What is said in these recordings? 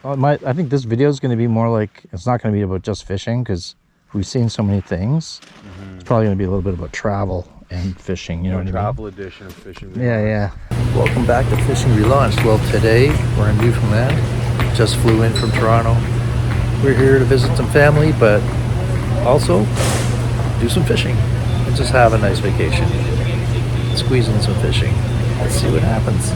I think this video is going to be more like, it's not going to be about just fishing because we've seen so many things. It's probably going to be a little bit about travel and fishing, you know what I mean? Travel edition of Fishing Relaunched. Yeah. Welcome back to Fishing Relaunched. Well, today we're in Newfoundland. Just flew in from Toronto. We're here to visit some family, but also do some fishing and just have a nice vacation. Squeeze in some fishing. Let's see what happens.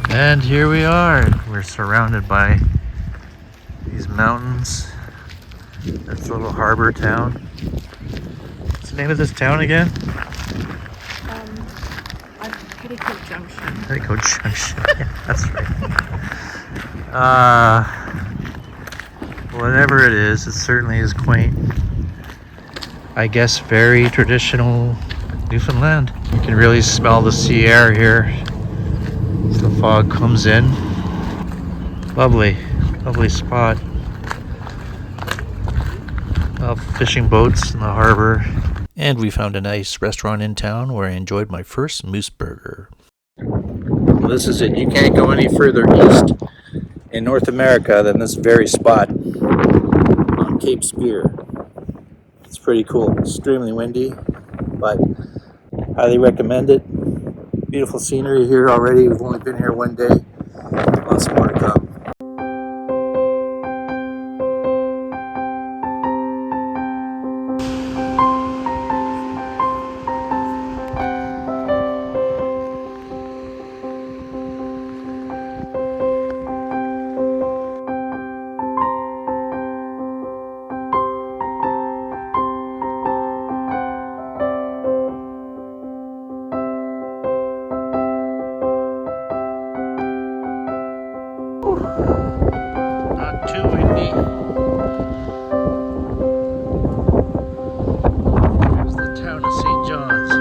And here we are. We're surrounded by these mountains. This little harbor town. What's the name of this town again? Petticoat Junction. Petticoat Junction. Yeah, that's right. Whatever it is, it certainly is quaint. I guess very traditional Newfoundland. You can really smell the sea air here as the fog comes in. Lovely spot. Fishing boats in the harbor. And we found a nice restaurant in town where I enjoyed my first moose burger. Well, this is it. You can't go any further east in North America than this very spot on Cape Spear. It's pretty cool. Extremely windy, but highly recommend it. Beautiful scenery here already. We've only been here one day. Lots more to come. Not too windy. There's the town of St. John's.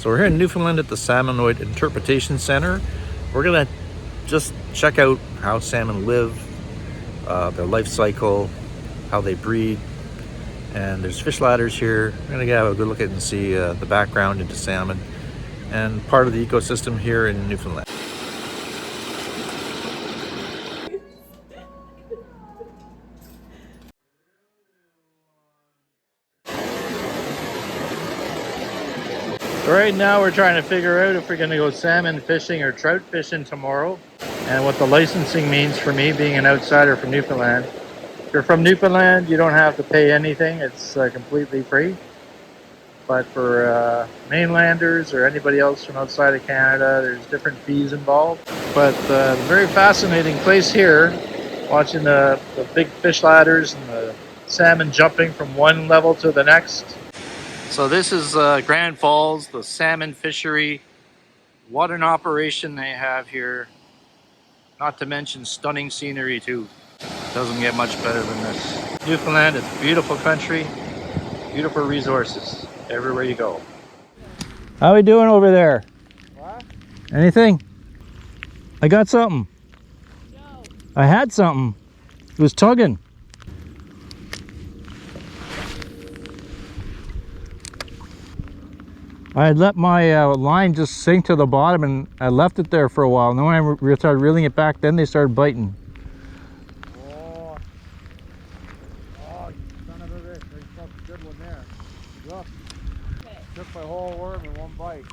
So we're here in Newfoundland at the Salmonoid Interpretation Center. We're gonna just check out how salmon live, their life cycle, how they breed, and there's fish ladders here. We're gonna have a good look at it and see the background into salmon and part of the ecosystem here in Newfoundland. Right now we're trying to figure out if we're going to go salmon fishing or trout fishing tomorrow, and what the licensing means for me being an outsider from Newfoundland. If you're from Newfoundland, you don't have to pay anything. It's completely free. But for mainlanders or anybody else from outside of Canada, there's different fees involved. But the very fascinating place here, watching the big fish ladders and the salmon jumping from one level to the next. So this is Grand Falls, the salmon fishery. What an operation they have here. Not to mention stunning scenery too. Doesn't get much better than this. Newfoundland is a beautiful country, beautiful resources everywhere you go. How we doing over there? What? Anything? I got something. No. I had something. It was tugging. I had let my line just sink to the bottom and I left it there for a while. And then when I started reeling it back, then they started biting. Oh, you son of a bitch. There's a good one there. Look. Okay. Took my whole worm in one bite.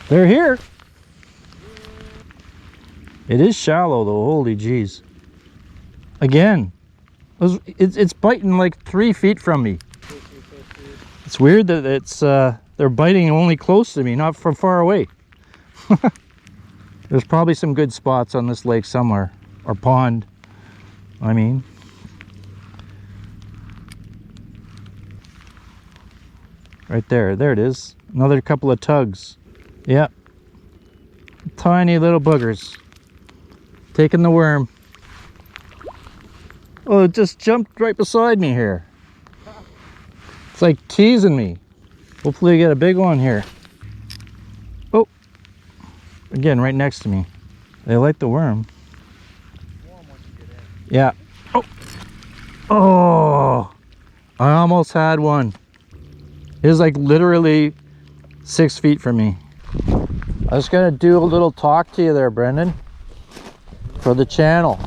They're here. It is shallow though, holy jeez. Again, it's biting like 3 feet from me. It's weird that it's they're biting only close to me, not from far away. There's probably some good spots on this lake somewhere, or pond, I mean. Right there, there it is. Another couple of tugs. Yeah, tiny little boogers. Taking the worm. Oh, it just jumped right beside me here. It's like teasing me. Hopefully I get a big one here. Oh, again, right next to me. They like the worm. Yeah. Oh, oh, I almost had one. It was like literally 6 feet from me. I was gonna do a little talk to you there, Brendan, for the channel.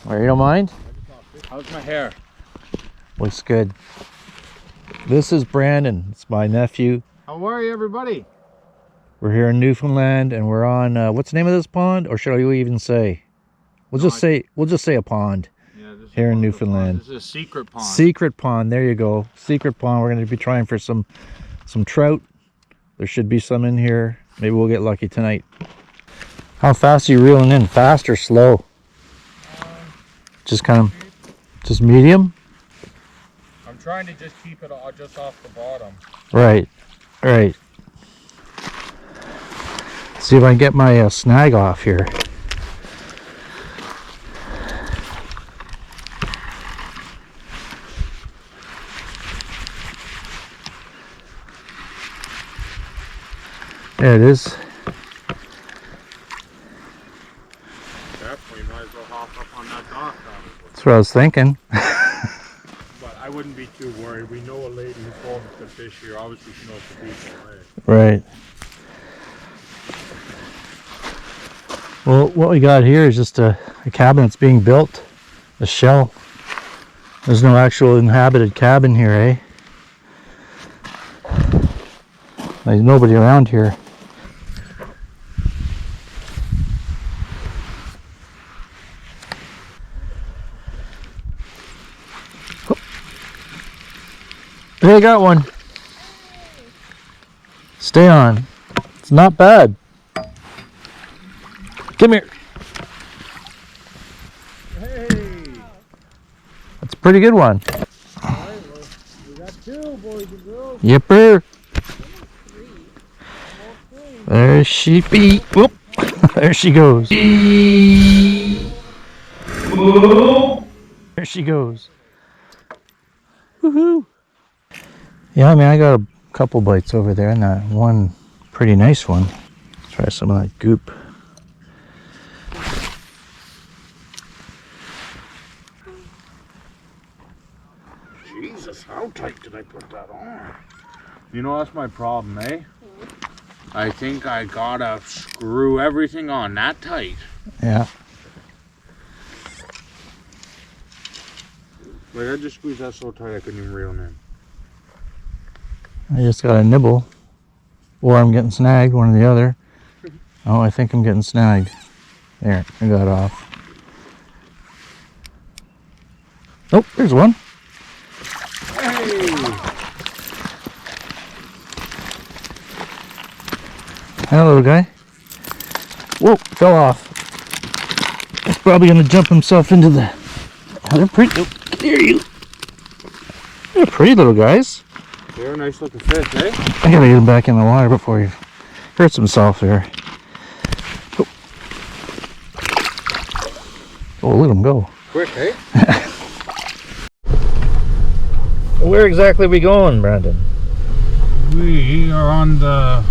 Or you don't mind? How's my hair? Looks good. This is Brandon. It's my nephew. How are you, everybody? We're here in Newfoundland, and we're on what's the name of this pond, or should I even say? We'll just say a pond. Yeah, this here in Newfoundland. This is a secret pond. Secret pond. There you go. Secret pond. We're going to be trying for some trout. There should be some in here. Maybe we'll get lucky tonight. How fast are you reeling in? Fast or slow? Just kind of, just medium. I'm trying to just keep it all just off the bottom. Right, right. See if I can get my snag off here. There it is. Definitely might as well hop up on that dock. That's what I was thinking. But I wouldn't be too worried. We know a lady who farms the fish here. Obviously she knows the people, right? Right. Well, what we got here is just a cabin that's being built. A shell. There's no actual inhabited cabin here, eh? There's nobody around here. Hey, I got one. Stay on. It's not bad. Come here. Hey! That's a pretty good one. Alright, well, we got two, boys and girls. Yipper. There she be. Whoop. There she goes. There she goes. Woohoo. Yeah, I mean, I got Couple bites over there, and that one pretty nice one. Try some of that goop. Jesus, how tight did I put that on? You know, that's my problem, eh? I think I gotta screw everything on that tight. Yeah. Like, I just squeezed that so tight I couldn't even reel in. I just got a nibble. Or I'm getting snagged, one or the other. Oh, I think I'm getting snagged. There, I got off. Oh, there's one. Hey! Hello, little guy. Whoa, fell off. He's probably gonna jump himself into the... Oh, they're pretty... Oh, there you... They're pretty little guys. They're a nice looking fish, eh? I gotta get him back in the water before he hurts himself there. Oh, oh, let him go. Quick, eh? Where exactly are we going, Brandon? We are on the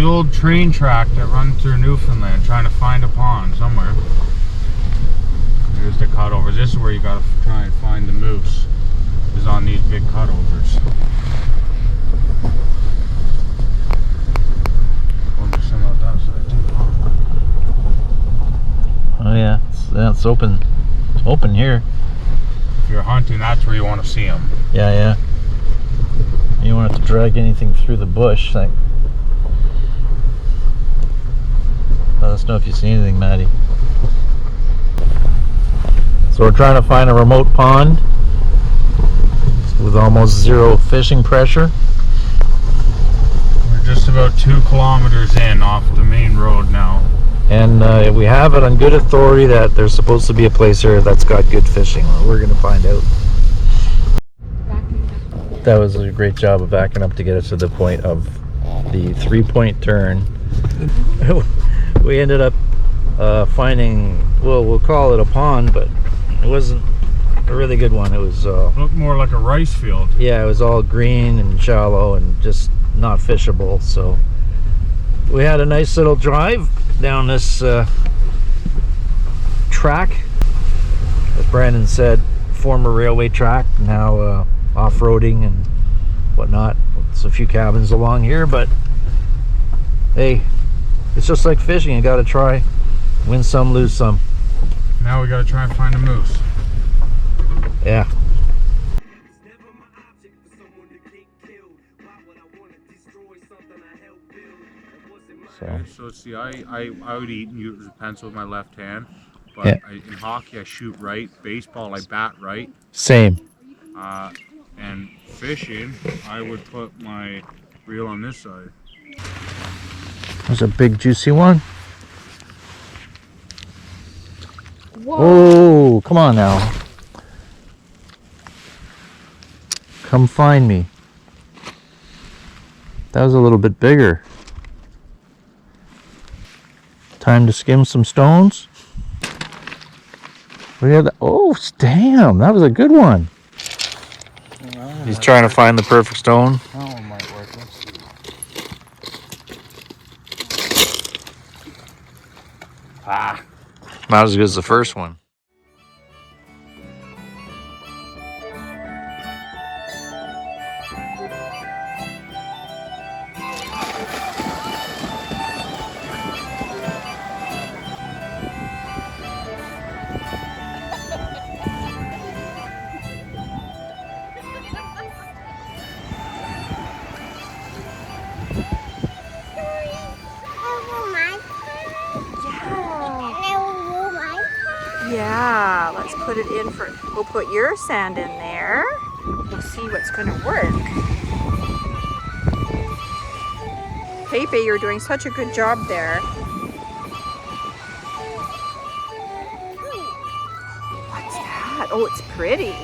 old train track that runs through Newfoundland, trying to find a pond somewhere. Here's the cutovers. This is where you gotta try and find the moose, is on these big cutovers. Wonder some of that side too, huh? Oh yeah, it's open. It's open here. If you're hunting, that's where you want to see them. Yeah, yeah. You don't have to drag anything through the bush. Like, let us know if you see anything, Maddie. So we're trying to find a remote pond with almost zero fishing pressure. We're just about 2 kilometers in off the main road now. And we have it on good authority that there's supposed to be a place here that's got good fishing. We're going to find out. That was a great job of backing up to get us to the point of the 3-point turn. We ended up finding, well, we'll call it a pond, but it wasn't a really good one. It was Looked more like a rice field. yeah, it was all green and shallow and just not fishable. So we had a nice little drive down this track, as Brandon said, former railway track, now off-roading and whatnot. There's a few cabins along here, but hey, it's just like fishing. You got to try, win some, lose some. Now we gotta try and find a moose. Yeah. So see, I would eat and use a pencil with my left hand, but Yeah. in hockey I shoot right, baseball I bat right, Same. and fishing I would put my reel on this side. There's a big juicy one. Whoa. Oh, come on now. Come find me. That was a little bit bigger. Time to skim some stones. We had that. Oh, damn, that was a good one. He's trying to find the perfect stone. That one might work. Let's see. Ah, not as good as the first one. Yeah, let's put it in for, we'll put your sand in there. We'll see what's gonna work. Pepe, you're doing such a good job there. What's that? Oh, it's pretty.